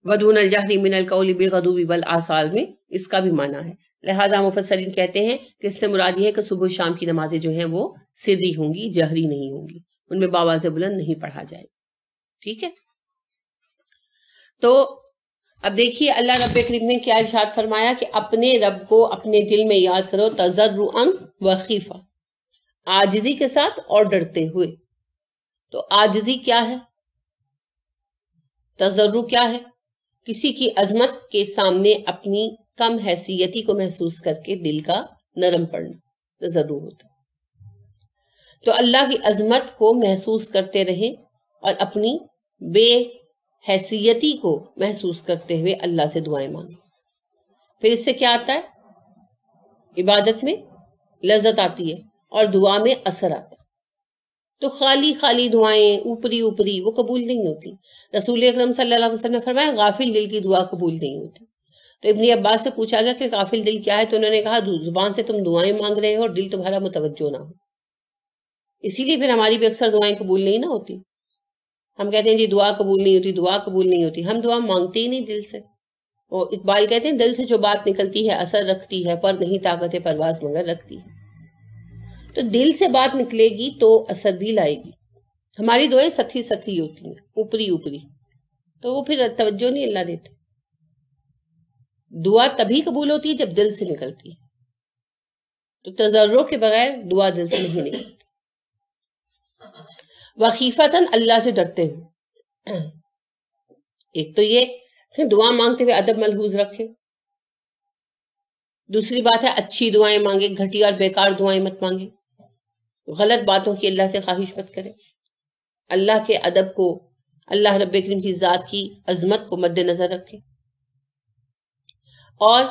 ودون الجہر من القول بالغدو والآصال میں اس کا بھی معنی ہے. لہذا مفسرین کہتے ہیں کہ اس سے مراد یہ ہے کہ صبح و شام کی نمازیں جو ہیں وہ سری ہوں گی، جہری نہیں ہوں گی، ان میں باواز بلند نہیں پڑھا جائے. ٹھیک ہے. تو اب دیکھیے اللہ رب کریم نے کیا ارشاد فرمایا کہ اپنے رب کو اپنے دل میں یاد کرو تضرعا وخیفہ، عاجزی کے ساتھ اور ڈرتے ہوئے. تو عاجزی کیا ہے؟ تضرع کیا ہے؟ کسی کی عظمت کے سامنے اپنی کم حیثیتی کو محسوس کر کے دل کا نرم پڑنا تضرع ہوتا. تو اللہ کی عظمت کو محسوس کرتے رہیں اور اپنی بے حیثیتی کو محسوس کرتے ہوئے اللہ سے دعائیں مانگیں. پھر اس سے کیا آتا ہے؟ عبادت میں لذت آتی ہے اور دعا میں اثر آتا ہے. تو خالی خالی دعائیں اوپری اوپری وہ قبول نہیں ہوتی. رسول اکرم صلی اللہ علیہ وسلم نے فرمایا غافل دل کی دعا قبول نہیں ہوتی. تو ابن عباس سے پوچھا گیا کہ غافل دل کیا ہے؟ تو انہوں نے کہا زبان سے تم دعائیں مانگ رہے ہو اور دل تمہارا متوجہ نہ ہو. اسی لیے پھر ہماری بھی اکثر دعائیں قبول نہیں نہ ہوتی. ہم کہتے ہیں جی دعا قبول نہیں ہوتی، دعا قبول نہیں ہوتی. ہم دعا مانگتے ہی نہیں دل سے. اور اقبال کہتے ہیں دل سے جو بات نکلتی ہے اثر رکھتی ہے، پر نہیں طاقت پرواز مگر رکھتی ہے. تو دل سے بات نکلے گی تو اثر بھی لائے گی. ہماری دعائیں سطحی سطحی ہوتی ہیں، اوپری اوپری، تو وہ پھر توجہ نہیں اللہ دیتے. دعا تبھی قبول ہوتی ہے جب دل سے نکلتی ہے. تو تضرع کے بغیر دعا دل سے نہیں نکلتی. وخیفتاً اللہ سے ڈرتے ہو. ایک تو یہ کہ دعا مانگتے ہوئے ادب ملحوظ رکھے. دوسری بات ہے اچھی دعائیں مانگے، گھٹیا اور بیکار دعائیں مت مانگے. غلط باتوں کی اللہ سے خواہش مت کرے. اللہ کے ادب کو، اللہ رب کریم کی ذات کی عظمت کو مد نظر رکھے. اور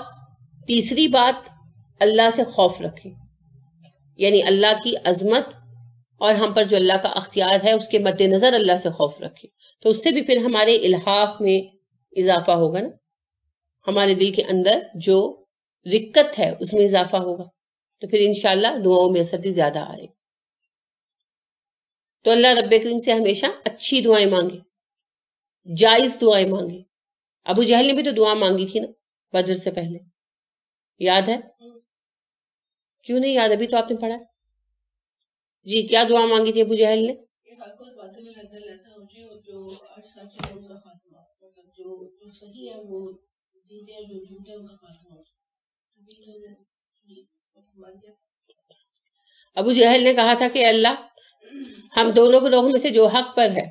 تیسری بات اللہ سے خوف رکھے، یعنی اللہ کی عظمت اور ہم پر جو اللہ کا اختیار ہے اس کے مد نظر اللہ سے خوف رکھے. تو اس سے بھی پھر ہمارے الحاح میں اضافہ ہوگا نا، ہمارے دل کے اندر جو رکت ہے اس میں اضافہ ہوگا. تو پھر انشاءاللہ دعاؤں میں اثر بھی زیادہ آئے گا. تو اللہ رب کریم سے ہمیشہ اچھی دعائیں مانگے، جائز دعائیں مانگے. ابو جہل نے بھی تو دعا مانگی تھی نا بدر سے پہلے، یاد ہے؟ کیوں نہیں یاد؟ ابھی تو آپ نے پڑھا. جی کیا دعا مانگی تھی ابو جہل نے؟ ابو جہل نے کہا تھا کہ اللہ ہم دونوں گروہوں میں سے جو حق پر ہے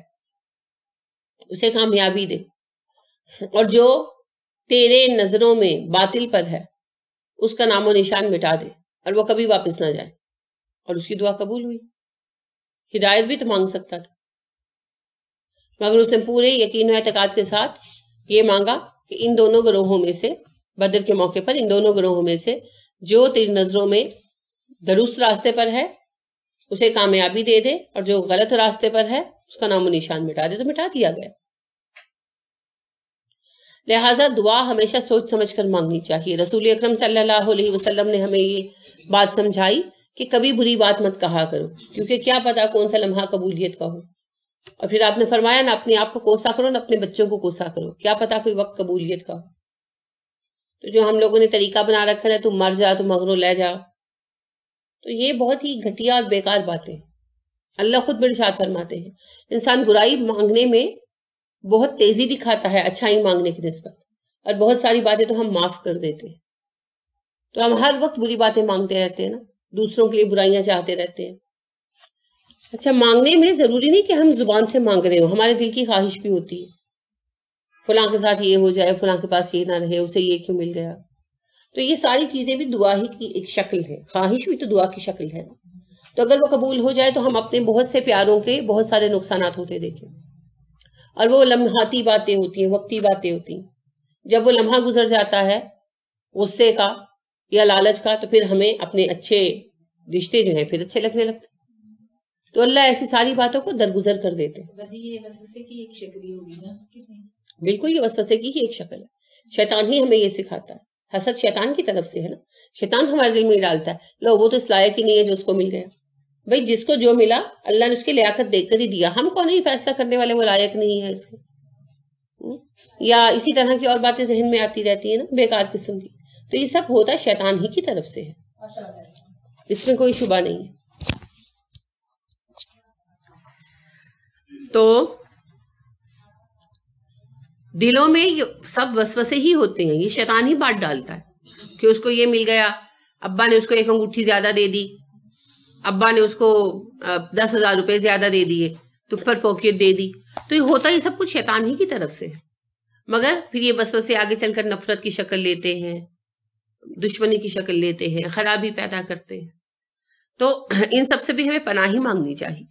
اسے کامیابی دے، اور جو تیرے نظروں میں باطل پر ہے اس کا نام و نشان مٹا دے اور وہ کبھی واپس نہ جائے. اور اس کی دعا قبول ہوئی. ہدایت بھی تو مانگ سکتا تھا، مگر اس نے پورے یقین و اعتقاد کے ساتھ یہ مانگا کہ ان دونوں گروہوں میں سے، بدر کے موقع پر ان دونوں گروہوں میں سے جو تیری نظروں میں درست راستے پر ہے اسے کامیابی دے دے، اور جو غلط راستے پر ہے اس کا نام و نشان مٹا دے. تو مٹا دیا گیا. لہٰذا دعا ہمیشہ سوچ سمجھ کر مانگنی چاہیے. رسول اکرم صلی اللہ علیہ وسلم نے ہمیں یہ بات سمجھائی کہ کبھی بری بات مت کہا کرو، کیونکہ کیا پتا کون سا لمحہ قبولیت کا ہو. اور پھر آپ نے فرمایا نہ اپنے آپ کو کوسا کرو نہ اپنے بچوں کو کوسا کرو، کیا پتا کوئی وقت قبولیت کا ہو. تو جو ہم لوگوں نے طریقہ بنا رکھا ہے تو مر جا تو مغرو لے جا، تو یہ بہت ہی گھٹیا اور بیکار باتیں. اللہ خود ارشاد فرماتے ہیں انسان برائی مانگنے میں بہت تیزی دکھاتا ہے اچھائی مانگنے کی نسبت، اور بہت ساری باتیں تو ہم معاف کر دیتے ہیں. تو ہم ہر وقت بری باتیں مانگتے رہتے ہیں نا، دوسروں کے لیے برائیاں چاہتے رہتے ہیں. اچھا مانگنے میں ضروری نہیں کہ ہم زبان سے مانگ رہے ہو، ہمارے دل کی خواہش بھی ہوتی ہے فلاں کے ساتھ یہ ہو جائے، فلاں کے پاس یہ نہ رہے، اسے یہ کیوں مل گیا. تو یہ ساری چیزیں بھی دعا ہی کی ایک شکل ہے، خواہش بھی تو دعا کی شکل ہے. تو اگر وہ قبول ہو جائے تو ہم اپنے بہت سے پیاروں کے بہت سارے نقصانات ہوتے دیکھیں، اور وہ لمحاتی باتیں ہوتی ہیں، وقتی باتیں ہوتی ہیں. جب وہ لمحہ گزر جاتا ہے غصے کا یا لالچ کا تو پھر ہمیں اپنے اچھے رشتے جو ہیں پھر اچھے لگنے لگتے. تو اللہ ایسی ساری باتوں کو درگزر کر دیتے. یہ وسوسے کی ایک شکل ہی ہوگی نا. بالکل یہ وسوسے کی ہی ایک شکل ہے. شیطان ہی ہمیں یہ سکھاتا ہے. حسد شیطان کی طرف سے ہے نا، شیطان ہمارے دل میں ڈالتا ہے لو وہ تو اس لائق ہی نہیں ہے جو اس کو مل گیا. بھئی جس کو جو ملا اللہ نے اس کی لیاقت دے کر ہی دیا. ہم کو نہیں فیصلہ کرنے والے وہ لائق نہیں ہے اس کے. یا اسی طرح کی اور باتیں ذہن میں آتی رہتی ہیں نا بیکار قسم کی. تو یہ سب ہوتا شیطان ہی کی طرف سے ہے, اس میں کوئی شبہ نہیں ہے. تو دلوں میں یہ سب وسوسے ہی ہوتے ہیں, یہ شیطان ہی بات ڈالتا ہے کہ اس کو یہ مل گیا, ابا نے اس کو ایک انگوٹھی زیادہ دے دی, ابا نے اس کو 10,000 روپے زیادہ دے دیے, تم پر فوقیت دے دی. تو یہ ہوتا یہ سب کچھ شیطان ہی کی طرف سے, مگر پھر یہ وسوسے آگے چل کر نفرت کی شکل لیتے ہیں, دشمنی کی شکل لیتے ہیں, خرابی پیدا کرتے ہیں. تو ان سب سے بھی ہمیں پناہی مانگنی چاہیے.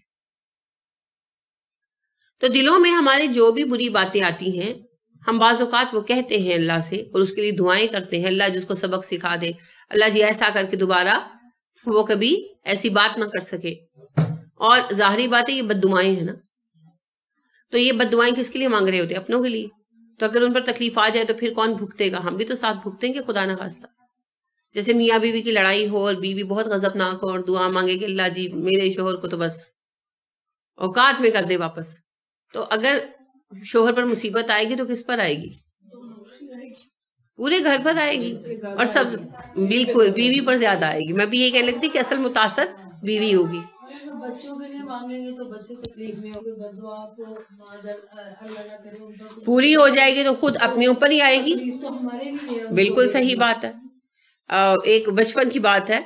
تو دلوں میں ہمارے جو بھی بری باتیں آتی ہیں, ہم بعض اوقات وہ کہتے ہیں اللہ سے اور اس کے لیے دعائیں کرتے ہیں, اللہ جس کو سبق سکھا دے, اللہ جی ایسا کر کے دوبارہ وہ کبھی ایسی بات نہ کر سکے. اور ظاہری بات ہے یہ بددعائیں ہیں نا, تو یہ بددعائیں کس کے لیے مانگ رہے ہوتے ہیں؟ اپنوں کے لیے. تو اگر ان پر تکلیف آ جائے تو پھر کون بھگتے گا؟ ہم بھی تو ساتھ بھگتیں گے خدا نہ خواستہ. جیسے میاں بیوی کی لڑائی ہو اور بیوی بہت غضبناک ہو اور دعا مانگے کہ اللہ جی میرے شوہر کو تو بس اوقات میں کر دے واپس. تو اگر شوہر پر مصیبت آئے گی تو کس پر آئے گی؟ پورے گھر پر آئے گی, اور سب بالکل بیوی پر زیادہ آئے گی. میں بھی یہ کہنے لگتی کہ اصل متاثر بیوی ہوگی. بچوں کے لیے مانگیں گے تو بچے تکلیف میں ہو گے, بددعا تو اللہ نہ کرے ان پر پوری ہو جائے گی تو خود اپنے اوپر ہی آئے گی. تو ہمارے لیے بالکل صحیح بات ہے. ایک بچپن کی بات ہے,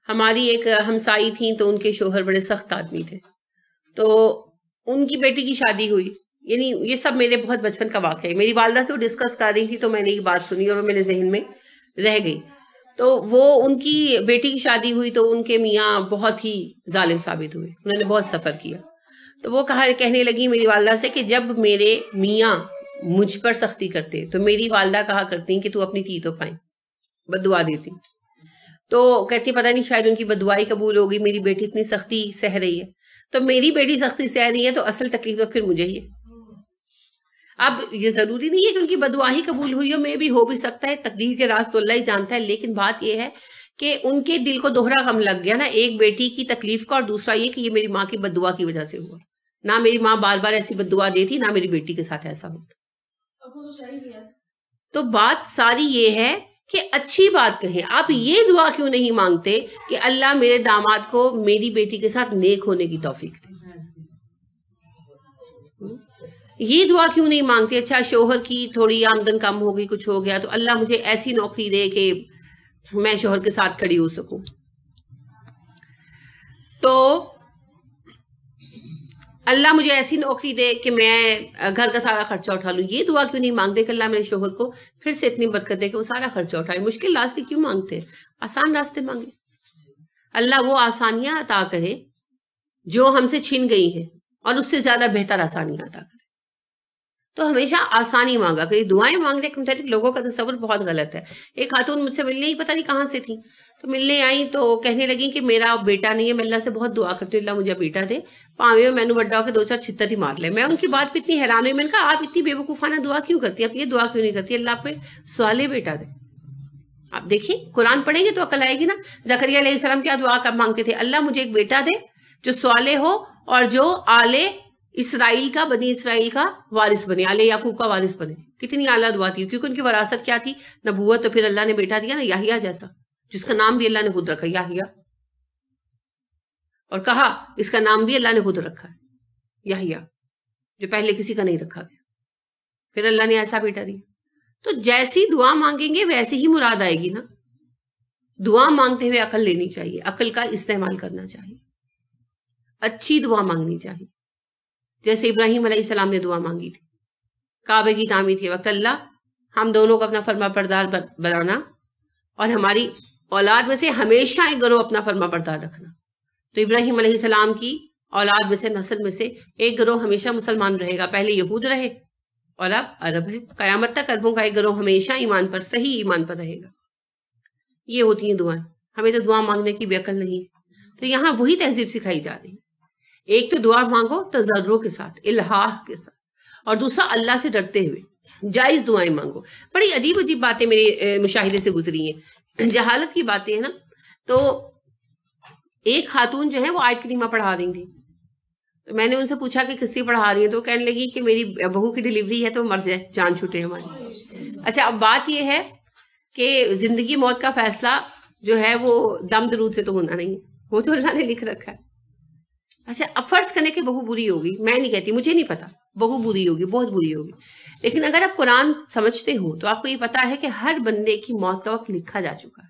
ہماری ایک ہمسائی تھیں تو ان کے شوہر بڑے سخت آدمی تھے. تو ان کی بیٹی کی شادی ہوئی, یعنی یہ سب میرے بہت بچپن کا واقعہ ہے. میری والدہ سے وہ ڈسکس کر رہی تھی تو میں نے یہ بات سنی اور وہ میرے ذہن میں رہ گئی. تو وہ ان کی بیٹی کی شادی ہوئی تو ان کے میاں بہت ہی ظالم ثابت ہوئے, انہوں نے بہت سفر کیا. تو وہ کہنے لگی میری والدہ سے کہ جب میرے میاں مجھ پر سختی کرتے تو میری والدہ کہا کرتی کہ تو اپنی تی تو پائیں, بددعا دیتی. تو کہتی پتہ نہیں شاید ان کی بددعائی قبول ہوگی, میری بیٹی اتنی سختی سہ رہی ہے. تو میری بیٹی سختی سہ رہی ہے تو اصل تکلیف تو پھر مجھے ہی ہے. اب یہ ضروری نہیں ہے کہ ان کی بددعا ہی قبول ہوئی ہو, میں بھی ہو بھی سکتا ہے, تقدیر کے راز تو اللہ ہی جانتا ہے. لیکن بات یہ ہے کہ ان کے دل کو دوہرا غم لگ گیا نا, ایک بیٹی کی تکلیف کا اور دوسرا یہ کہ یہ میری ماں کی بددعا کی وجہ سے ہوا. نہ میری ماں بار بار ایسی بددعا دیتی, نہ میری بیٹی کے ساتھ ایسا ہوتا. تو بات ساری یہ ہے کہ اچھی بات کہیں. آپ یہ دعا کیوں نہیں مانگتے کہ اللہ میرے داماد کو میری بیٹی کے ساتھ نیک ہونے کی توفیق دے؟ یہ دعا کیوں نہیں مانگتے اچھا شوہر کی تھوڑی آمدن کم ہو گئی, کچھ ہو گیا تو اللہ مجھے ایسی نوکری دے کہ میں شوہر کے ساتھ کھڑی ہو سکوں. تو اللہ مجھے ایسی نوکری دے کہ میں گھر کا سارا خرچہ اٹھا لوں. یہ دعا کیوں نہیں مانگتے کہ اللہ میرے شوہر کو پھر سے اتنی برکت دے کہ وہ سارا خرچہ اٹھائے؟ مشکل راستے کیوں مانگتے ہیں, آسان راستے مانگے. اللہ وہ آسانیاں عطا کرے جو ہم سے چھن گئی ہیں اور اس سے زیادہ بہتر آسانیاں عطا کرے. تو ہمیشہ آسانی مانگا کہ دعائیں مانگنے کے مطابق لوگوں کا تصور بہت غلط ہے. ایک خاتون مجھ سے ملنے ہی پتہ نہیں کہاں سے تھی, تو ملنے آئی تو کہنے لگی کہ میرا بیٹا نہیں ہے, میں اللہ سے بہت دعا کرتی ہوں اللہ مجھے بیٹا دے, پاوے میں بڑا ہو کے 2-4 چھتر ہی مار لے. میں ان کی بات پہ اتنی حیران ہوئی, میں نے کہا آپ اتنی بے وقوفانہ دعا کیوں کرتی ہیں, آپ یہ دعا کیوں نہیں کرتی اللہ پہ سوالے بیٹا دے؟ آپ دیکھیں قرآن پڑھیں گے تو عقل آئے گی نا. زکریا علیہ السلام کیا دعا کر مانگتے تھے؟ اللہ مجھے ایک بیٹا دے جو صالح ہو اور جو آلے اسرائیل کا, بنی اسرائیل کا وارث بنے, آل یعقوب کا وارث بنے. کتنی اعلیٰ دعا تھی, کیونکہ ان کی وراثت کیا تھی؟ نبوت. تو پھر اللہ نے بیٹا دیا نا یحییٰ جیسا, جس کا نام بھی اللہ نے خود رکھا یحییٰ, اور کہا اس کا نام بھی اللہ نے خود رکھا ہے یحییٰ, جو پہلے کسی کا نہیں رکھا گیا. پھر اللہ نے ایسا بیٹا دیا. تو جیسی دعا مانگیں گے ویسی ہی مراد آئے گی نا. دعا مانگتے ہوئے عقل لینی چاہیے, عقل کا استعمال کرنا چاہیے, اچھی دعا مانگنی چاہیے. جیسے ابراہیم علیہ السلام نے دعا مانگی تھی کعبے کی تعمیر کے وقت, اللہ ہم دونوں کو اپنا فرما بردار بنانا اور ہماری اولاد میں سے ہمیشہ ایک گروہ اپنا فرما بردار رکھنا. تو ابراہیم علیہ السلام کی اولاد میں سے, نسل میں سے ایک گروہ ہمیشہ مسلمان رہے گا. پہلے یہود رہے اور اب عرب ہے. قیامت تک عربوں کا ایک گروہ ہمیشہ ایمان پر, صحیح ایمان پر رہے گا. یہ ہوتی ہیں دعائیں. ہمیں تو دعا مانگنے کی بھی عقل نہیں ہے. تو یہاں وہی تہذیب سکھائی جا رہی ہے. ایک تو دعا مانگو تضرع کے ساتھ, الحاح کے ساتھ, اور دوسرا اللہ سے ڈرتے ہوئے جائز دعائیں مانگو. بڑی عجیب عجیب باتیں میرے مشاہدے سے گزری ہیں, جہالت کی باتیں ہیں نا. تو ایک خاتون جو ہے وہ آیت کریمہ پڑھا رہی تھی, تو میں نے ان سے پوچھا کہ کس لیے پڑھا رہی ہیں، تو کہنے لگی کہ میری بہو کی ڈیلیوری ہے تو مر جائے، جان چھوٹے ہماری. اچھا اب بات یہ ہے کہ زندگی موت کا فیصلہ جو ہے وہ دم درود سے تو ہونا نہیں ہے، وہ تو اللہ نے لکھ رکھا ہے. اچھا اب فرض کرنے کہ بہو بری ہوگی، میں نہیں کہتی، مجھے نہیں پتا، بہو بری ہوگی، بہت بری ہوگی، لیکن اگر آپ قرآن سمجھتے ہو تو آپ کو یہ پتا ہے کہ ہر بندے کی موت کا وقت لکھا جا چکا ہے،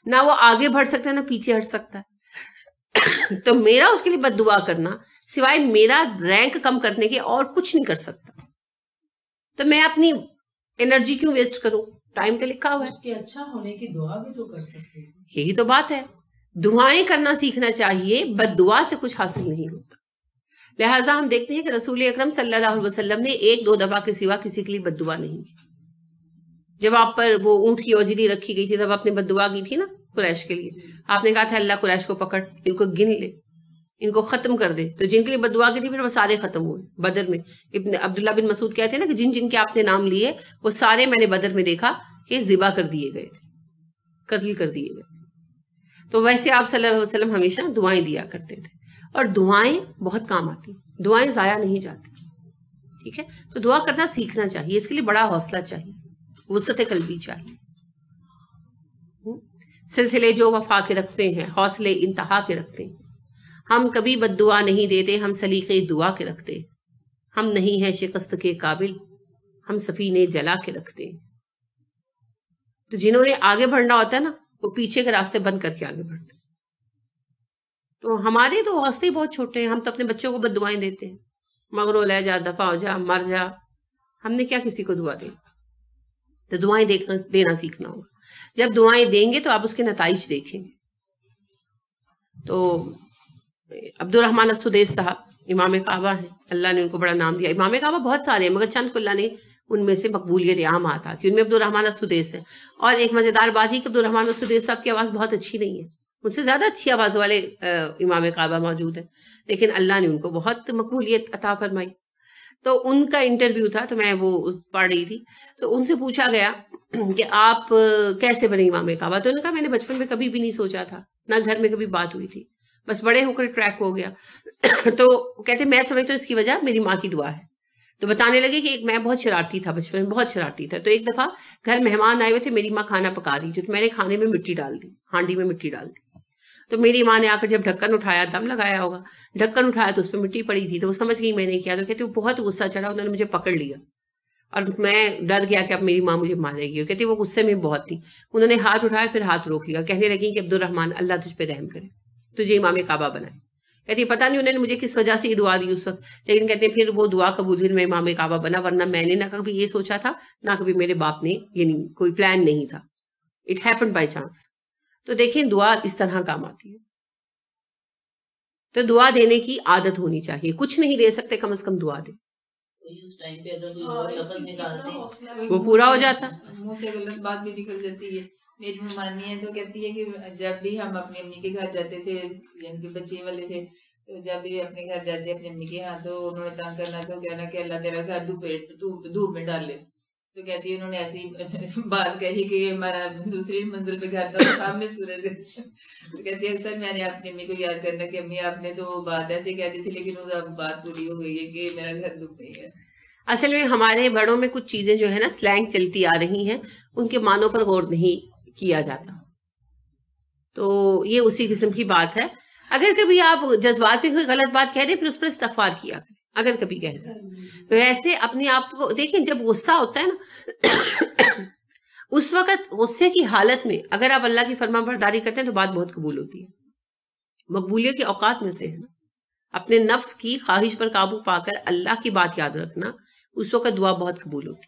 نہ وہ آگے بڑھ سکتا ہے نہ پیچھے ہٹ سکتا ہے. تو میرا اس کے لیے بد دعا کرنا سوائے میرا رینک کم کرنے کے اور کچھ نہیں کر سکتا. تو میں اپنی انرجی کیوں ویسٹ کروں، ٹائم تو لکھا ہوا ہے. کہ اچھا ہونے کی دعا بھی تو کر سکتے ہیں. یہی تو بات ہے، دعائیں کرنا سیکھنا چاہیے، بد دعا سے کچھ حاصل نہیں ہوتا. لہٰذا ہم دیکھتے ہیں کہ رسول اکرم صلی اللہ علیہ وسلم نے 1-2 دفعہ کے سوا کسی کے لیے بد دعا نہیں کی. جب آپ پر وہ اونٹ کی اوجری رکھی گئی تھی تب آپ نے بد دعا کی تھی نا قریش کے لیے، آپ نے کہا تھا اللہ قریش کو پکڑ، ان کو گن لے، ان کو ختم کر دے. تو جن کے لیے بد دعا کی تھی پھر وہ سارے ختم ہوئے بدر میں. ابن عبداللہ بن مسعود کہتے ہیں نا کہ جن جن کے آپ نے نام لیے وہ سارے میں نے بدر میں دیکھا کہ ذبح کر دیے گئے تھے، قتل کر دیے گئے تھے. تو ویسے آپ صلی اللہ علیہ وسلم ہمیشہ دعائیں دیا کرتے تھے، اور دعائیں بہت کام آتی، دعائیں ضائع نہیں جاتی. ٹھیک ہے، تو دعا کرنا سیکھنا چاہیے، اس کے لیے بڑا حوصلہ چاہیے، وسعت قلبی چاہیے. سلسلے جو وفا کے رکھتے ہیں، حوصلے انتہا کے رکھتے ہیں. ہم کبھی بد دعا نہیں دیتے، ہم سلیقے دعا کے رکھتے ہیں. ہم نہیں ہیں شکست کے قابل، ہم سفینے جلا کے رکھتے ہیں. تو جنہوں نے آگے بڑھنا ہوتا ہے نا وہ پیچھے کے راستے بند کر کے آگے بڑھتے ہیں. تو ہمارے تو حوصلے بہت چھوٹے ہیں، ہم تو اپنے بچوں کو بد دعائیں دیتے ہیں، مغرو لے جا، دفع ہو جا، مر جا. ہم نے کیا کسی کو دعا دی؟ تو دعائیں دینا سیکھنا ہوگا. جب دعائیں دیں گے تو آپ اس کے نتائج دیکھیں گے. تو عبد الرحمن السدیس صاحب امام کعبہ ہیں، اللہ نے ان کو بڑا نام دیا. امام کعبہ بہت سارے ہیں مگر چند کو اللہ نے ان میں سے مقبولیت عام آتا کہ ان میں عبد الرحمن السدیس ہیں. اور ایک مزیدار بات ہی کہ عبد الرحمن السدیس صاحب کی آواز بہت اچھی نہیں ہے، ان سے زیادہ اچھی آواز والے امام کعبہ موجود ہیں، لیکن اللہ نے ان کو بہت مقبولیت عطا فرمائی. تو ان کا انٹرویو تھا، تو میں وہ پڑھ رہی تھی، تو ان سے پوچھا گیا کہ آپ کیسے بنے امام کعبہ. تو انہوں نے کہا میں نے بچپن میں کبھی بھی نہیں سوچا تھا، نہ گھر میں کبھی بات ہوئی تھی، بس بڑے ہو کر ٹریک ہو گیا. تو کہتے میں سمجھتا ہوں اس کی وجہ میری ماں کی دعا ہے. تو بتانے لگے کہ ایک میں بہت شرارتی تھا، بچپن میں بہت شرارتی تھا. تو ایک دفعہ گھر مہمان آئے ہوئے تھے، میری ماں کھانا پکا رہی تھی، تو میں نے کھانے میں مٹی ڈال دی، ہانڈی میں مٹی ڈال دی. تو میری ماں نے آ کر جب ڈھکن اٹھایا، دم لگایا ہوگا، ڈھکن اٹھایا تو اس پہ مٹی پڑی تھی، تو وہ سمجھ گئی میں نے کیا. تو کہتے وہ بہت غصہ چڑھا، انہوں نے مجھے پکڑ لیا اور میں ڈر گیا کہ اب میری ماں مجھے مارے گی. اور کہتی وہ غصے میں بہت تھی، انہوں نے ہاتھ اٹھایا پھر ہاتھ روک لیا، کہنے لگی کہ عبد الرحمن اللہ تجھ پہ رحم کرے، تجھے امام کعبہ بنائے. کہتی پتہ نہیں انہوں نے مجھے کس وجہ سے یہ دعا دی اس وقت، لیکن کہتے ہیں پھر وہ دعا قبول ہوئی، میں امام کعبہ بنا، ورنہ میں نے نہ کبھی یہ سوچا تھا نہ کبھی میرے باپ نے، یعنی کوئی پلان نہیں تھا، اٹ ہیپنڈ بائی چانس. تو دیکھیں دعا اس طرح کام آتی ہے. تو دعا دینے کی عادت ہونی چاہیے، کچھ نہیں دے سکتے کم از کم دعا دیں، وہ پورا ہو جاتا. منہ سے غلط بات بھی نکل جاتی ہے. میری ممانی ہے تو کہتی ہے کہ جب بھی ہم اپنی امی کے گھر جاتے تھے، جن کے بچے والے تھے، تو جب بھی اپنے گھر جاتے اپنی امی کے ہاں، تو انہوں نے تنگ کرنا تو کہنا کہ اللہ تیرا گھر دھوپ میں ڈال لے. تو کہتی ہے انہوں نے ایسی بات کہی کہ ہمارا دوسری منزل پہ گھر تھا، سامنے سورج. تو کہتی ہے اکثر میں نے اپنی امی کو یاد کرنا کہ امی آپ نے تو بات ایسے کہتی تھی، لیکن وہ بات پوری ہو گئی ہے کہ میرا گھر دھوپ میں ہے. اصل میں ہمارے بڑوں میں کچھ چیزیں جو ہے نا سلینگ چلتی آ رہی ہیں، ان کے معنوں پر غور نہیں کیا جاتا. تو یہ اسی قسم کی بات ہے. اگر کبھی آپ جذبات میں کوئی غلط بات کہہ دیں پھر اس پر استغفار کیا کریں، اگر کبھی کہہ دیں. ویسے اپنے آپ کو دیکھیں، جب غصہ ہوتا ہے نا اس وقت غصے کی حالت میں اگر آپ اللہ کی فرما برداری کرتے ہیں تو بات بہت قبول ہوتی ہے. مقبولیت کے اوقات میں سے ہے نا اپنے نفس کی خواہش پر قابو پا کر اللہ کی بات یاد رکھنا، اس وقت دعا بہت قبول ہوتی.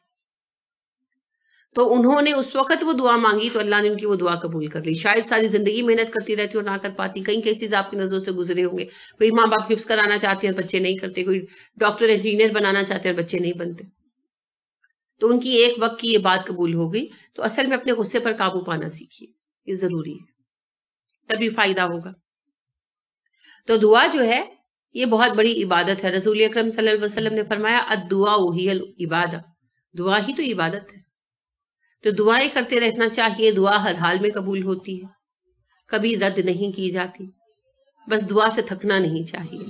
تو انہوں نے اس وقت وہ دعا مانگی تو اللہ نے ان کی وہ دعا قبول کر لی. شاید ساری زندگی محنت کرتی رہتی اور نہ کر پاتی. کئی کیسز آپ کی نظروں سے گزرے ہوں گے، کوئی ماں باپ حفظ کرانا چاہتے ہیں بچے نہیں کرتے، کوئی ڈاکٹر انجینئر بنانا چاہتے ہیں بچے نہیں بنتے. تو ان کی ایک وقت کی یہ بات قبول ہو گئی. تو اصل میں اپنے غصے پر قابو پانا سیکھیے، یہ ضروری ہے، تبھی فائدہ ہوگا. تو دعا جو ہے یہ بہت بڑی عبادت ہے. رسول اکرم صلی اللہ علیہ وسلم نے فرمایا الدعاء ہی العبادہ، دعا ہی تو عبادت ہے. تو دعائیں کرتے رہنا چاہیے. دعا ہر حال میں قبول ہوتی ہے، کبھی رد نہیں کی جاتی. بس دعا سے تھکنا نہیں چاہیے.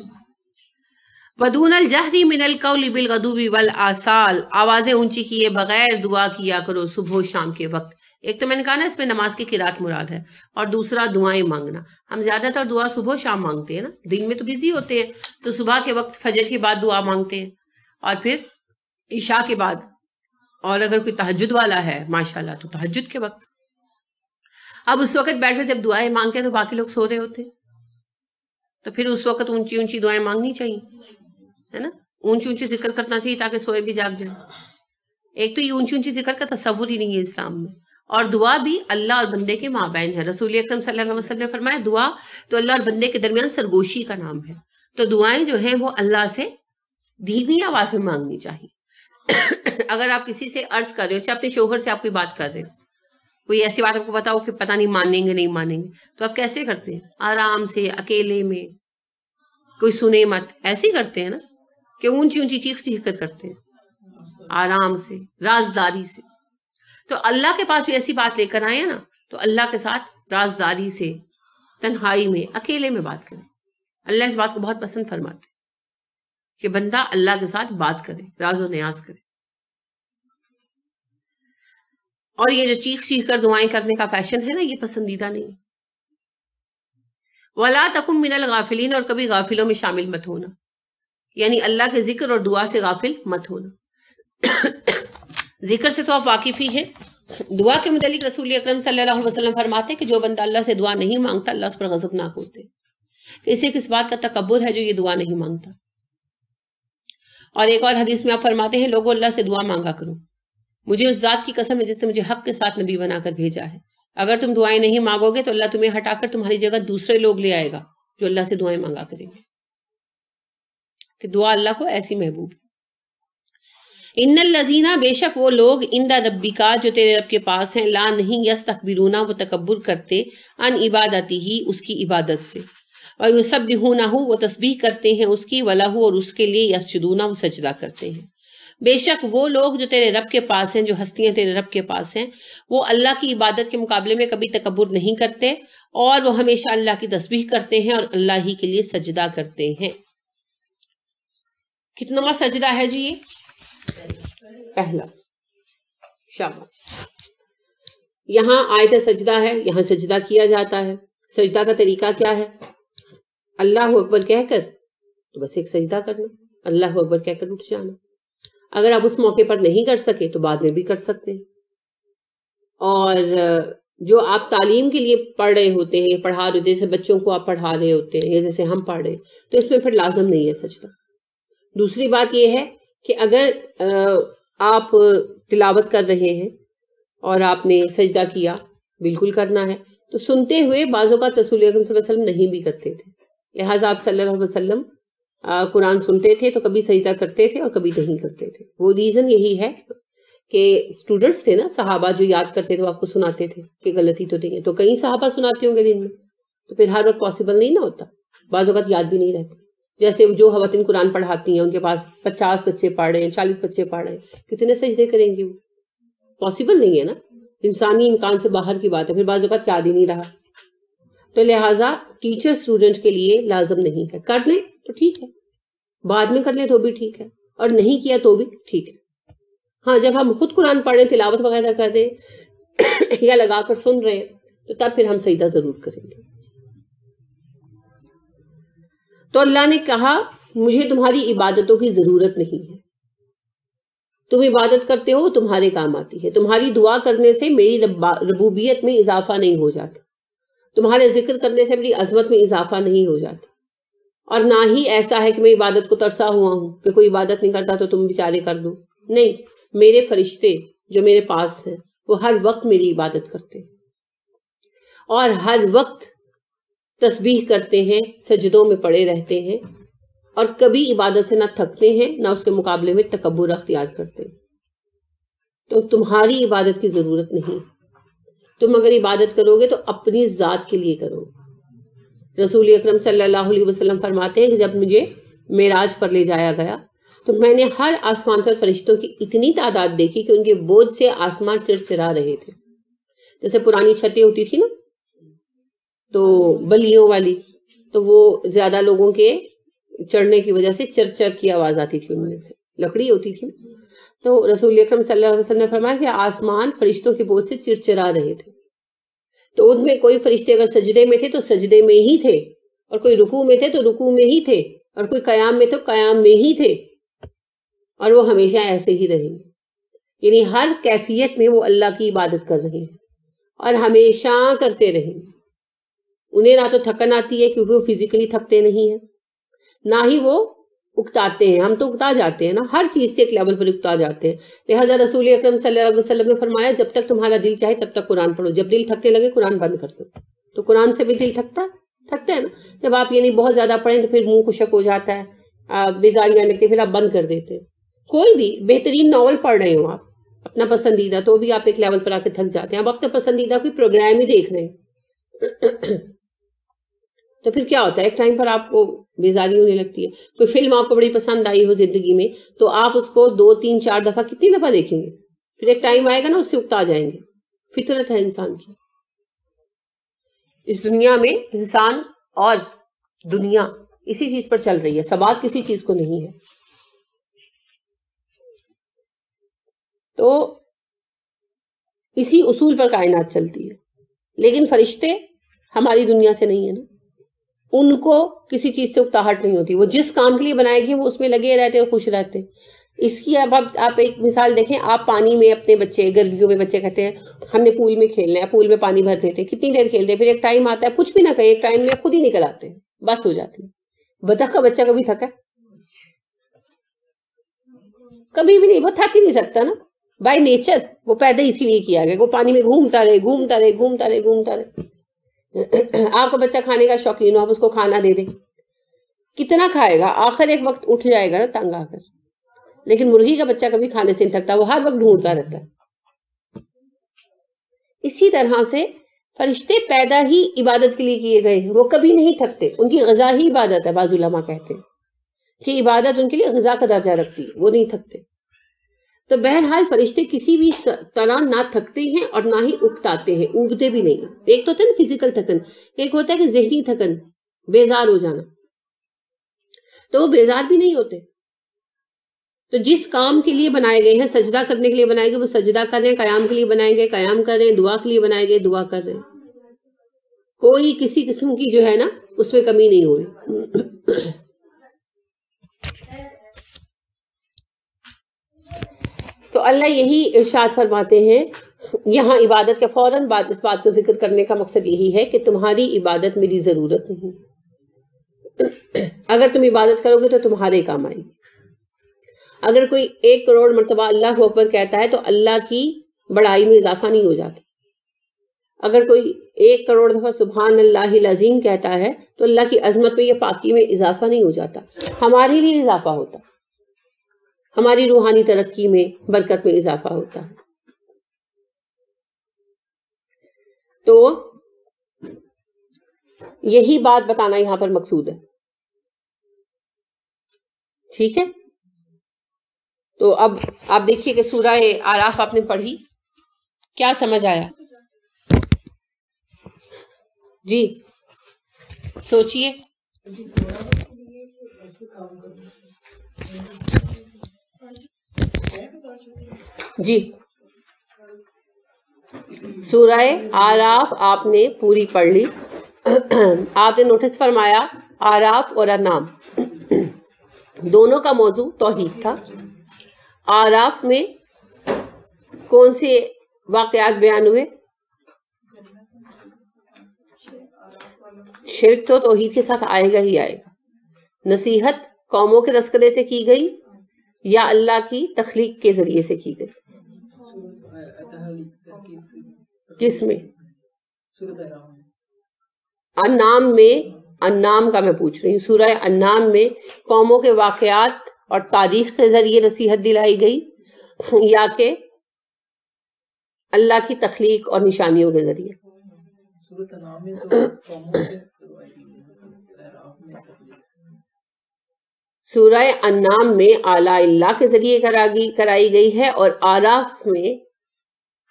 ودون الجہری من القول بالغدو والآصال، آوازیں اونچی کیے بغیر دعا کیا کرو صبح و شام کے وقت. ایک تو میں نے کہا نا اس میں نماز کی قرات مراد ہے، اور دوسرا دعائیں مانگنا. ہم زیادہ تر دعا صبح و شام مانگتے ہیں نا، دن میں تو بزی ہوتے ہیں، تو صبح کے وقت فجر کے بعد دعا مانگتے ہیں، اور پھر عشاء کے بعد، اور اگر کوئی تہجد والا ہے ماشاءاللہ تو تہجد کے وقت. اب اس وقت بیٹھ کر جب دعائیں مانگتے ہیں تو باقی لوگ سو رہے ہوتے ہیں، تو پھر اس وقت اونچی اونچی دعائیں مانگنی چاہیے، ہے نا، اونچی اونچی ذکر کرنا چاہیے تاکہ سوئے بھی جاگ جائیں. ایک تو یہ اونچی اونچی ذکر کا تصور ہی نہیں ہے اسلام میں، اور دعا بھی اللہ اور بندے کے مابین ہے. رسول اکرم صلی اللہ علیہ وسلم نے فرمایا دعا تو اللہ اور بندے کے درمیان سرگوشی کا نام ہے. تو دعائیں جو ہیں وہ اللہ سے دھیمی آواز میں مانگنی چاہیے. اگر آپ کسی سے عرض کر رہے ہو، چاہے اپنے شوہر سے آپ کوئی بات کر رہے ہو، کوئی ایسی بات آپ کو بتاؤ کہ پتہ نہیں مانیں گے نہیں مانیں گے، تو آپ کیسے کرتے ہیں؟ آرام سے، اکیلے میں، کوئی سنے مت، ایسے ہی کرتے ہیں نا کہ اونچی اونچی چیخ چیخ کر کرتے ہیں، آرام سے، رازداری سے. تو اللہ کے پاس بھی ایسی بات لے کر آئے نا، تو اللہ کے ساتھ رازداری سے، تنہائی میں، اکیلے میں بات کریں. اللہ اس بات کو بہت پسند فرماتے کہ بندہ اللہ کے ساتھ بات کرے، راز و نیاز کرے. اور یہ جو چیخ چیخ کر دعائیں کرنے کا فیشن ہے نا، یہ پسندیدہ نہیں. وَلَا تَكُن مِّنَ الْغَافِلِينَ، اور کبھی غافلوں میں شامل مت ہونا، یعنی اللہ کے ذکر اور دعا سے غافل مت ہونا. ذکر سے تو آپ واقف ہی ہیں. دعا کے متعلق رسول اکرم صلی اللہ علیہ وسلم فرماتے ہیں کہ جو بندہ اللہ سے دعا نہیں مانگتا اللہ اس پر غضبناک ہوتے. اسے کس بات کا تکبر ہے جو یہ دعا نہیں مانگتا. اور ایک اور حدیث میں آپ فرماتے ہیں لوگوں اللہ سے دعا مانگا کرو، مجھے اس ذات کی قسم ہے جس نے مجھے حق کے ساتھ نبی بنا کر بھیجا ہے، اگر تم دعائیں نہیں مانگو گے تو اللہ تمہیں ہٹا کر تمہاری جگہ دوسرے لوگ لے آئے گا جو اللہ سے دعائیں مانگا کریں گے. کہ دعا اللہ کو ایسی محبوب. ان الذین، بے شک وہ لوگ، عند ربک، جو تیرے رب کے پاس ہیں، لا نہیں، یستکبرون، وہ تکبر کرتے، عن عبادتہ، اس کی عبادت سے، ویسبحونہ، وہ تسبیح کرتے ہیں اس کی، ولہ، اور اس کے لیے، یسجدون، وہ سجدہ کرتے ہیں. بے شک وہ لوگ جو تیرے رب کے پاس ہیں، جو ہستیاں تیرے رب کے پاس ہیں، وہ اللہ کی عبادت کے مقابلے میں کبھی تکبر نہیں کرتے، اور وہ ہمیشہ اللہ کی تسبیح کرتے ہیں اور اللہ ہی کے لیے سجدہ کرتے ہیں. کتنا سجدہ ہے جی؟ یہ پہلا. شاباش. یہاں آیت سجدہ ہے، یہاں سجدہ کیا جاتا ہے. سجدہ کا طریقہ کیا ہے؟ اللہ اکبر کہہ کر تو بس ایک سجدہ کرنا، اللہ اکبر کہہ کر اٹھ جانا. اگر آپ اس موقع پر نہیں کر سکے تو بعد میں بھی کر سکتے ہیں. اور جو آپ تعلیم کے لیے پڑھ رہے ہوتے ہیں، پڑھا رہے ہوتے ہیں، جیسے بچوں کو آپ پڑھا رہے ہوتے ہیں یا جیسے ہم پڑھ رہے ہیں، تو اس میں پھر لازم نہیں ہے سجدہ. دوسری بات یہ ہے کہ اگر آپ تلاوت کر رہے ہیں اور آپ نے سجدہ کیا، بالکل کرنا ہے، تو سنتے ہوئے بعض اوقات رسول اکرم صلی اللہ علیہ وسلم نہیں بھی کرتے تھے. لہٰذا آپ صلی اللہ علیہ وسلم قرآن سنتے تھے تو کبھی سجدہ کرتے تھے اور کبھی نہیں کرتے تھے. وہ ریزن یہی ہے کہ اسٹوڈنٹس تھے نا، صحابہ جو یاد کرتے تھے وہ آپ کو سناتے تھے کہ غلطی تو نہیں ہے. تو کئی صحابہ سناتے ہوں گے دن میں، تو پھر ہر وقت پاسبل نہیں نہ ہوتا، بعض اوقات یاد بھی نہیں رہتے. جیسے جو خواتین قرآن پڑھاتی ہیں، ان کے پاس 50 بچے پڑھ رہے ہیں، 40 بچے پڑھ رہے ہیں، کتنے سجدے کریں گے؟ وہ پاسبل نہیں ہے نا، انسانی امکان سے باہر کی بات ہے. پھر بعض اوقات یاد ہی نہیں رہا. تو لہٰذا ٹیچر اسٹوڈنٹ کے لیے لازم نہیں ہے. کر لیں تو ٹھیک ہے، بعد میں کر لیں تو بھی ٹھیک ہے، اور نہیں کیا تو بھی ٹھیک ہے. ہاں، جب ہم خود قرآن پڑھ رہے ہیں، تلاوت وغیرہ کر رہے ہیں یا لگا کر سن رہے ہیں، تو تب پھر ہم سجدہ ضرور کریں گے. تو اللہ نے کہا مجھے تمہاری عبادتوں کی ضرورت نہیں ہے، تم عبادت کرتے ہو تمہارے کام آتی ہے. تمہاری دعا کرنے سے میری ربوبیت میں اضافہ نہیں ہو جاتا، تمہارے ذکر کرنے سے میری عظمت میں اضافہ نہیں ہو جاتا. اور نہ ہی ایسا ہے کہ میں عبادت کو ترسا ہوا ہوں کہ کوئی عبادت نہیں کرتا تو تم بیچارے کر دو. نہیں، میرے فرشتے جو میرے پاس ہیں وہ ہر وقت میری عبادت کرتے ہیں اور ہر وقت تسبیح کرتے ہیں، سجدوں میں پڑے رہتے ہیں، اور کبھی عبادت سے نہ تھکتے ہیں نہ اس کے مقابلے میں تکبر اختیار کرتے ہیں. تو تمہاری عبادت کی ضرورت نہیں. تم اگر عبادت کرو گے تو اپنی ذات کے لیے کرو. رسول اکرم صلی اللہ علیہ وسلم فرماتے ہیں کہ جب مجھے معراج پر لے جایا گیا تو میں نے ہر آسمان پر فرشتوں کی اتنی تعداد دیکھی کہ ان کے بوجھ سے آسمان چرچرا رہے تھے. جیسے پرانی چھتیں ہوتی تھی نا تو بلیوں والی، تو وہ زیادہ لوگوں کے چڑھنے کی وجہ سے چرچر کی آواز آتی تھی ان میں سے، لکڑی ہوتی تھی. تو رسول اکرم صلی اللہ علیہ وسلم نے فرمایا کہ آسمان فرشتوں کے بوجھ سے چرچرا رہے تھے. تو ان میں کوئی فرشتے اگر سجدے میں تھے تو سجدے میں ہی تھے، اور کوئی رکوع میں تھے تو رکوع میں ہی تھے، اور کوئی قیام میں تو قیام میں ہی تھے، اور وہ ہمیشہ ایسے ہی رہیں گے. یعنی ہر کیفیت میں وہ اللہ کی عبادت کر رہے ہیں اور ہمیشہ کرتے رہیں گے. انہیں نہ تو تھکن آتی ہے کیونکہ وہ فزیکلی تھکتے نہیں ہیں، نہ ہی وہ اکتاتے ہیں. ہم تو اکتا جاتے ہیں نا، ہر چیز سے ایک لیول پر اکتا جاتے ہیں. لہٰذا رسول اکرم صلی اللہ علیہ وسلم نے فرمایا جب تک تمہارا دل چاہے تب تک قرآن پڑھو، جب دل تھکنے لگے قرآن بند کر دو. تو قرآن سے بھی دل تھکتا ہے نا. جب آپ یعنی بہت زیادہ پڑھیں تو پھر منہ خشک ہو جاتا ہے، بیزاریاں لگتی، پھر آپ بند کر دیتے. کوئی بھی بہترین ناول پڑھ رہے ہو آپ اپنا پسندیدہ، تو بھی آپ ایک لیول پر آ کے تھک جاتے ہیں. اب اپنا پسندیدہ کوئی پروگرام ہی دیکھ رہے ہیں تو پھر کیا ہوتا ہے، ایک ٹائم پر آپ کو بیزاری ہونے لگتی ہے. کوئی فلم آپ کو بڑی پسند آئی ہو زندگی میں تو آپ اس کو 2 3 4 دفعہ کتنی دفعہ دیکھیں گے، پھر ایک ٹائم آئے گا نا اس سے اکتا جائیں گے. فطرت ہے انسان کی. اس دنیا میں انسان اور دنیا اسی چیز پر چل رہی ہے، ثبات کسی چیز کو نہیں ہے. تو اسی اصول پر کائنات چلتی ہے. لیکن فرشتے ہماری دنیا سے نہیں ہے نا، ان کو کسی چیز سے اکتاہٹ نہیں ہوتی. وہ جس کام کے لیے بنائے گی وہ اس میں لگے رہتے اور خوش رہتے ہیں. اس کی اب آپ ایک مثال دیکھیں، آپ پانی میں اپنے بچے، گرمیوں میں بچے کہتے ہیں ہم نے پول میں کھیلنا ہے، پول میں پانی بھر دیتے ہیں، کتنی دیر کھیلتے ہیں، پھر ایک ٹائم آتا ہے کچھ بھی نہ کہیں، ایک ٹائم میں خود ہی نکل آتے ہیں، بس ہو جاتی ہے. بطخ کا بچہ کبھی تھکا؟ کبھی بھی نہیں. وہ تھک ہی نہیں سکتا نا، بائی نیچر وہ پیدا اسی لیے کیا گیا، وہ پانی میں گھومتا رہے گھومتا رہے گھومتا رہے گھومتا رہے. آپ کا بچہ کھانے کا شوقین ہو، آپ اس کو کھانا دے دیں، کتنا کھائے گا؟ آخر ایک وقت اٹھ جائے گا نا تنگ آ کر. لیکن مرغی کا بچہ کبھی کھانے سے نہیں تھکتا، وہ ہر وقت ڈھونڈتا رہتا ہے. اسی طرح سے فرشتے پیدا ہی عبادت کے لیے کیے گئے، وہ کبھی نہیں تھکتے. ان کی غذا ہی عبادت ہے. بعض علماء کہتے ہیں کہ عبادت ان کے لیے غذا کا درجہ رکھتی ہے، وہ نہیں تھکتے. تو بہرحال فرشتے کسی بھی طرح نہ تھکتے ہیں اور نہ ہی اکتاتے ہیں، اگتے بھی نہیں. ایک تو ہوتا ہے نا فزیکل تھکن، ایک ہوتا ہے کہ ذہنی تھکن، بیزار ہو جانا. تو وہ بیزار بھی نہیں ہوتے. تو جس کام کے لیے بنائے گئے ہیں، سجدہ کرنے کے لیے بنائے گئے وہ سجدہ کر رہے ہیں، قیام کے لیے بنائے گئے قیام کر رہے ہیں، دعا کے لیے بنائے گئے دعا کر رہے ہیں. کوئی کسی قسم کی جو ہے نا اس میں کمی نہیں ہو رہی. تو اللہ یہی ارشاد فرماتے ہیں یہاں عبادت کے فوراً بعد اس بات کا ذکر کرنے کا مقصد یہی ہے کہ تمہاری عبادت میری ضرورت نہیں. اگر تم عبادت کرو گے تو تمہارے کام آئے گی. اگر کوئی 1 کروڑ مرتبہ اللہ اکبر کہتا ہے تو اللہ کی بڑائی میں اضافہ نہیں ہو جاتا. اگر کوئی 1 کروڑ دفعہ سبحان اللہ العظیم کہتا ہے تو اللہ کی عظمت میں یا پاکی میں اضافہ نہیں ہو جاتا، ہمارے لیے اضافہ ہوتا، ہماری روحانی ترقی میں برکت میں اضافہ ہوتا ہے. تو یہی بات بتانا یہاں پر مقصود ہے. ٹھیک ہے. تو اب آپ دیکھیے کہ سورہ اعراف آپ نے پڑھی، کیا سمجھ آیا؟ جی سوچئے. جی سورہ اعراف آپ نے پوری پڑھ لی. آپ نے نوٹس فرمایا اعراف اور انعام دونوں کا موضوع توحید تھا. اعراف میں کون سے واقعات بیان ہوئے؟ شرک تو توحید کے ساتھ آئے گا ہی آئے گا. نصیحت قوموں کے تذکرے سے کی گئی یا اللہ کی تخلیق کے ذریعے سے کی گئی؟ کس میں؟ انعام میں. انعام کا میں پوچھ رہی ہوں. سورہ انعام میں قوموں کے واقعات اور تاریخ کے ذریعے نصیحت دلائی گئی یا کہ اللہ کی تخلیق اور نشانیوں کے ذریعے؟ سورہ انعام میں اعلیٰ اللہ کے ذریعے کرائی گئی ہے اور اعراف میں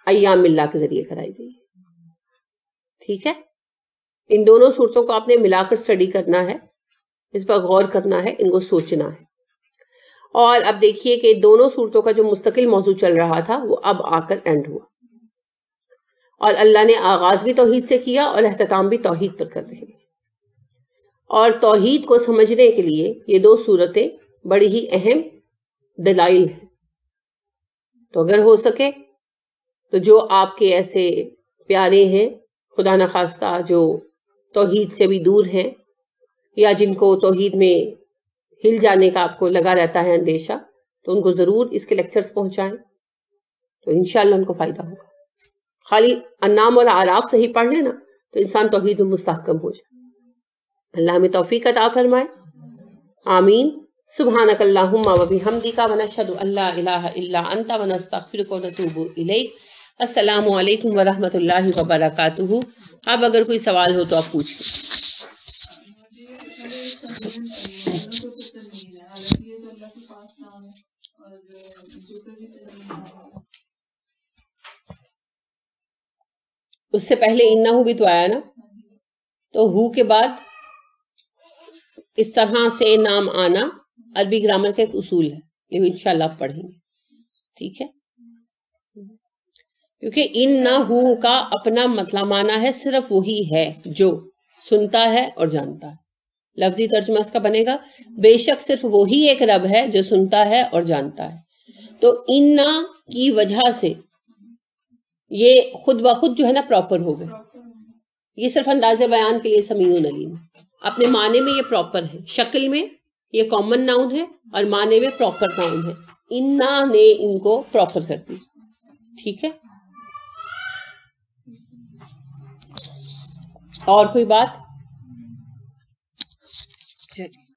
ایام اللہ کے ذریعے کرائی گئی ہے. ٹھیک ہے. ان دونوں صورتوں کو آپ نے ملا کر سٹڈی کرنا ہے اس پر غور کرنا ہے، ان کو سوچنا ہے. اور اب دیکھیے کہ دونوں صورتوں کا جو مستقل موضوع چل رہا تھا وہ اب آ کر اینڈ ہوا، اور اللہ نے آغاز بھی توحید سے کیا اور اختتام بھی توحید پر کر رہے ہیں. اور توحید کو سمجھنے کے لیے یہ دو صورتیں بڑی ہی اہم دلائل ہیں. تو اگر ہو سکے تو جو آپ کے ایسے پیارے ہیں خدا نخواستہ جو توحید سے بھی دور ہیں، یا جن کو توحید میں ہل جانے کا آپ کو لگا رہتا ہے اندیشہ، تو ان کو ضرور اس کے لیکچرز پہنچائیں، تو انشاءاللہ ان کو فائدہ ہوگا. خالی انعام اور اعراف سے ہی پڑھ لینا تو انسان توحید میں مستحکم ہو جائے. اللہ ہمیں توفیق عطا فرمائے، آمین. سبحانک اللہم و بحمدک ونشہد ان لا الہ الا انت ونستغفرک ونتوب الیک. السلام علیکم ورحمۃ اللہ وبرکاتہ. اب اگر کوئی سوال ہو تو آپ پوچھیں. اس سے پہلے انہو بھی تو آیا نا، تو ہو کے بعد اس طرح سے نام آنا عربی گرامر کا ایک اصول ہے، یہ بھی انشاءاللہ آپ پڑھیں گے. ٹھیک ہے، کیونکہ انہو کا اپنا مطلب معنی ہے صرف وہی ہے جو سنتا ہے اور جانتا ہے. لفظی ترجمہ اس کا بنے گا بے شک صرف وہی ایک رب ہے جو سنتا ہے اور جانتا ہے. تو انا کی وجہ سے یہ خود بخود جو ہے نا پراپر ہو گئے. یہ صرف انداز بیان کے لیے سمیعون علیم، اپنے معنی میں یہ پراپر ہے، شکل میں یہ کامن ناؤن ہے اور معنی میں پراپر ناؤن ہے. انا نے ان کو پراپر کر دی. ٹھیک ہے، اور کوئی بات؟